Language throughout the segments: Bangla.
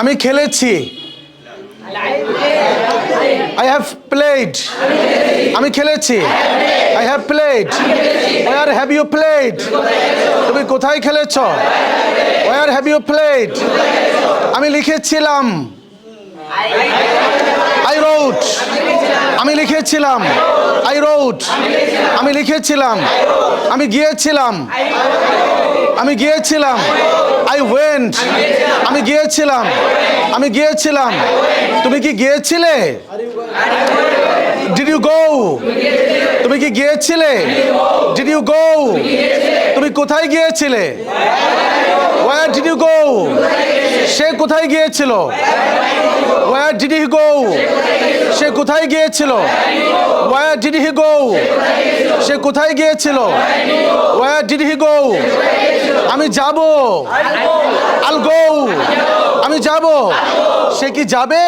আমি খেলেছি। I have played. আমি খেলেছি। I have played. Where have you played? তুমি কোথায় খেলেছ? Where have you played? আমি লিখেছিলাম। I wrote. আমি লিখেছিলাম। I wrote. আমি লিখেছিলাম। আমি গিয়েছিলাম। আমি গিয়েছিলাম। I went. আমি গিয়েছিলাম। আমি গিয়েছিলাম। তুমি কি গিয়েছিলে? Did you go? তুমি কি গিয়েছিলে? Did you go? তুমি কোথায় গিয়েছিলে? Where did you go? সে কোথায় গিয়েছিল? Where did he go? সে কোথায় গিয়েছিল? Where did he go? সে কোথায় গিয়েছিল? Where did he go? আমি যাব। I'll go. আমি যাব। সে কি যাবে?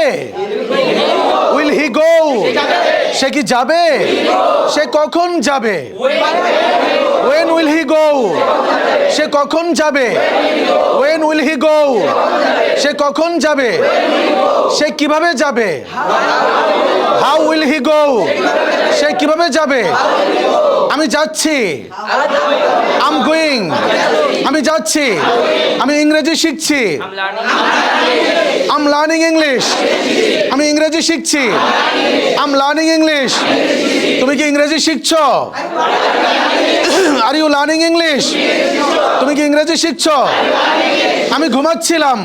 Will he go? সে কি যাবে? সে কখন যাবে? When will he go? সে কখন যাবে? When will he go? সে কখন যাবে? সে কিভাবে যাবে? How will he go? সে কিভাবে যাবে? আমি যাচ্ছি। I'm going. আমি যাচ্ছি। আমি ইংরেজি শিখছি। I'm learning English. আমি ইংরেজি শিখছি। I'm learning English. তুমি কি ইংরেজি শিখছো? Are you learning English? তুমি কি ইংরেজি শিখছো? আমি ঘুমাচ্ছিলাম।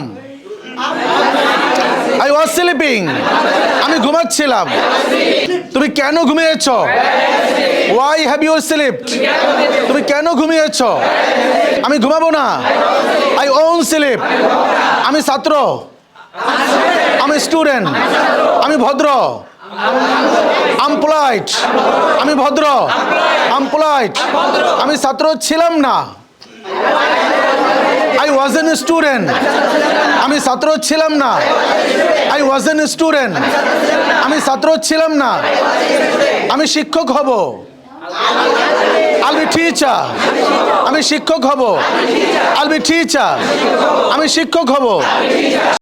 I was sleeping. আমি ঘুমাচ্ছিলাম। তুমি কেন ঘুমিয়েছো? Why have you slept? তুমি কেন ঘুমিয়েছো? আমি ঘুমাবো না। I won't sleep. আমি ছাত্র। আমি স্টুডেন্ট। আমি ভদ্র। I'm polite. আমি ভদ্র। I'm polite. আমি ছাত্র ছিলাম না। I wasn't a student. আমি ছাত্র ছিলাম না। I wasn't a student. আমি ছাত্র ছিলাম না। আমি শিক্ষক হব। I'll be teacher. আমি শিক্ষক হব। I'll be teacher. আমি শিক্ষক হব।